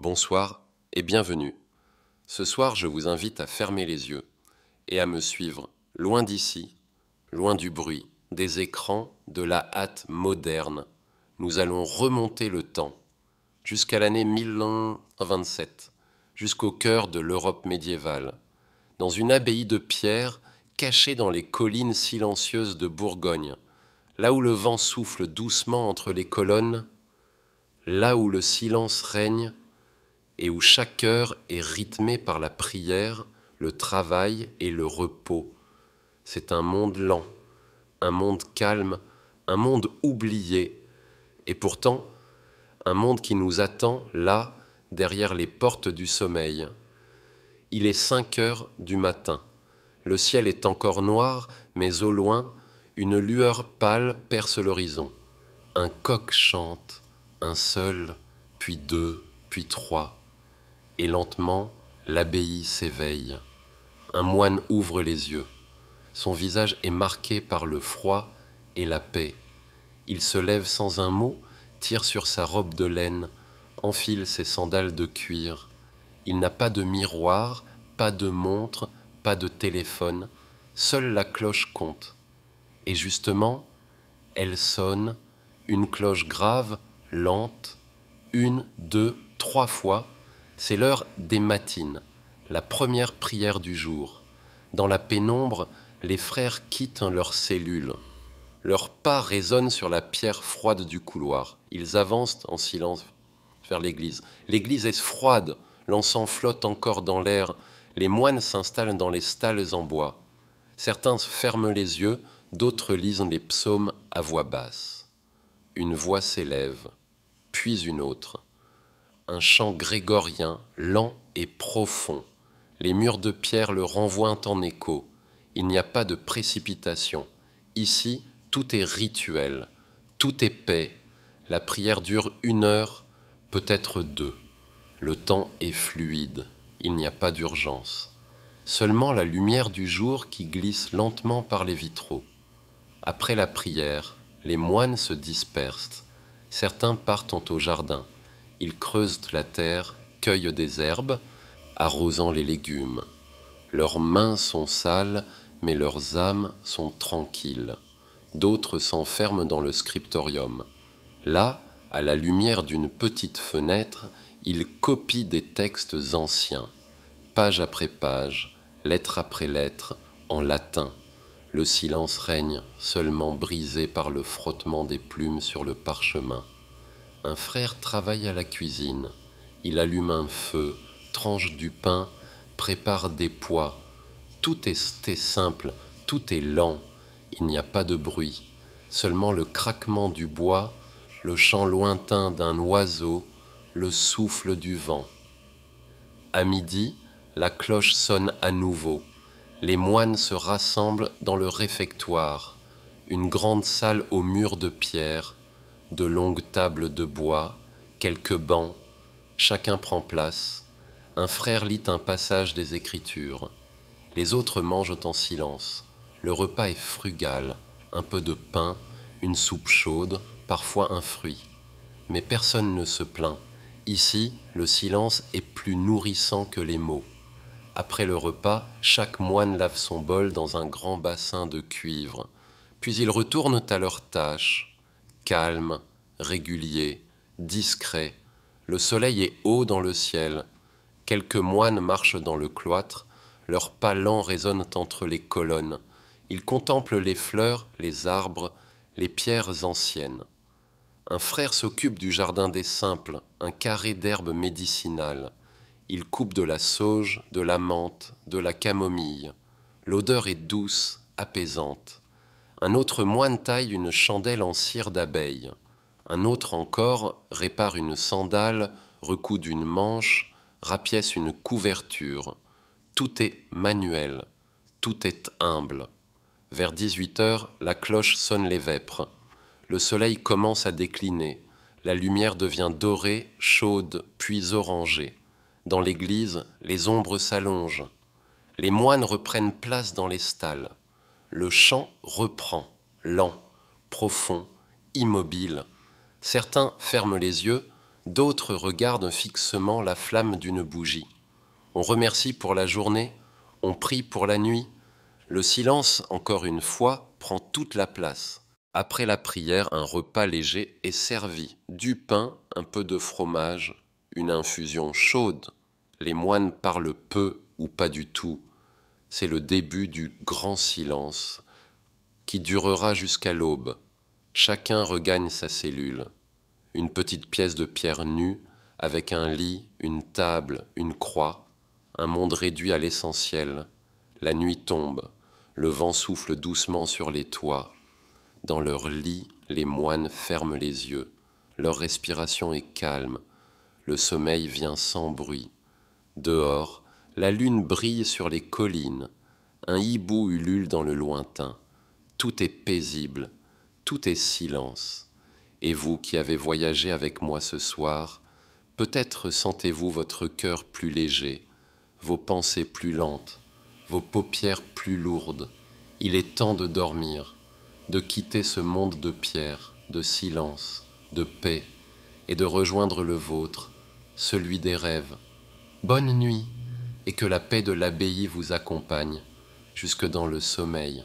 Bonsoir et bienvenue. Ce soir, je vous invite à fermer les yeux et à me suivre, loin d'ici, loin du bruit, des écrans, de la hâte moderne. Nous allons remonter le temps, jusqu'à l'année 1027, jusqu'au cœur de l'Europe médiévale, dans une abbaye de pierre cachée dans les collines silencieuses de Bourgogne, là où le vent souffle doucement entre les colonnes, là où le silence règne et où chaque heure est rythmée par la prière, le travail et le repos. C'est un monde lent, un monde calme, un monde oublié, et pourtant un monde qui nous attend là, derrière les portes du sommeil. Il est 5 heures du matin. Le ciel est encore noir, mais au loin, une lueur pâle perce l'horizon. Un coq chante, un seul, puis deux, puis trois. Et lentement, l'abbaye s'éveille. Un moine ouvre les yeux. Son visage est marqué par le froid et la paix. Il se lève sans un mot, tire sur sa robe de laine, enfile ses sandales de cuir. Il n'a pas de miroir, pas de montre, pas de téléphone. Seule la cloche compte. Et justement, elle sonne, une cloche grave, lente, 1, 2, 3 fois. C'est l'heure des matines, la première prière du jour. Dans la pénombre, les frères quittent leurs cellules. Leurs pas résonnent sur la pierre froide du couloir. Ils avancent en silence vers l'église. L'église est froide, l'encens flotte encore dans l'air. Les moines s'installent dans les stalles en bois. Certains ferment les yeux, d'autres lisent les psaumes à voix basse. Une voix s'élève, puis une autre. Un chant grégorien, lent et profond. Les murs de pierre le renvoient en écho. Il n'y a pas de précipitation. Ici, tout est rituel, tout est paix. La prière dure 1 heure, peut-être 2. Le temps est fluide, il n'y a pas d'urgence. Seulement la lumière du jour qui glisse lentement par les vitraux. Après la prière, les moines se dispersent. Certains partent au jardin. Ils creusent la terre, cueillent des herbes, arrosant les légumes. Leurs mains sont sales, mais leurs âmes sont tranquilles. D'autres s'enferment dans le scriptorium. Là, à la lumière d'une petite fenêtre, ils copient des textes anciens, page après page, lettre après lettre, en latin. Le silence règne, seulement brisé par le frottement des plumes sur le parchemin. Un frère travaille à la cuisine. Il allume un feu, tranche du pain, prépare des pois. Tout est simple, tout est lent. Il n'y a pas de bruit, seulement le craquement du bois, le chant lointain d'un oiseau, le souffle du vent. À midi, la cloche sonne à nouveau. Les moines se rassemblent dans le réfectoire, une grande salle aux murs de pierre, de longues tables de bois, quelques bancs. Chacun prend place. Un frère lit un passage des Écritures. Les autres mangent en silence. Le repas est frugal, un peu de pain, une soupe chaude, parfois un fruit. Mais personne ne se plaint. Ici, le silence est plus nourrissant que les mots. Après le repas, chaque moine lave son bol dans un grand bassin de cuivre. Puis ils retournent à leurs tâches, calmes, réguliers, discrets. Le soleil est haut dans le ciel. Quelques moines marchent dans le cloître. Leurs pas lents résonnent entre les colonnes. Ils contemplent les fleurs, les arbres, les pierres anciennes. Un frère s'occupe du jardin des simples, un carré d'herbes médicinales. Il coupe de la sauge, de la menthe, de la camomille. L'odeur est douce, apaisante. Un autre moine taille une chandelle en cire d'abeille. Un autre encore répare une sandale, recoude une manche, rapièce une couverture. Tout est manuel, tout est humble. Vers 18 heures, la cloche sonne les vêpres. Le soleil commence à décliner. La lumière devient dorée, chaude, puis orangée. Dans l'église, les ombres s'allongent. Les moines reprennent place dans les stalles. Le chant reprend, lent, profond, immobile. Certains ferment les yeux, D'autres regardent fixement la flamme d'une bougie. On remercie pour la journée, on prie pour la nuit. Le silence, encore une fois, prend toute la place. Après la prière, un repas léger est servi. Du pain, un peu de fromage, une infusion chaude. Les moines parlent peu ou pas du tout. C'est le début du grand silence qui durera jusqu'à l'aube. Chacun regagne sa cellule. Une petite pièce de pierre nue, avec un lit, une table, une croix, un monde réduit à l'essentiel. La nuit tombe, le vent souffle doucement sur les toits. Dans leur lit, les moines ferment les yeux. Leur respiration est calme. Le sommeil vient sans bruit. Dehors, la lune brille sur les collines. Un hibou ulule dans le lointain. Tout est paisible, tout est silence. Et vous qui avez voyagé avec moi ce soir, peut-être sentez-vous votre cœur plus léger, vos pensées plus lentes, vos paupières plus lourdes. Il est temps de dormir, de quitter ce monde de pierre, de silence, de paix, et de rejoindre le vôtre, celui des rêves. Bonne nuit, et que la paix de l'abbaye vous accompagne jusque dans le sommeil.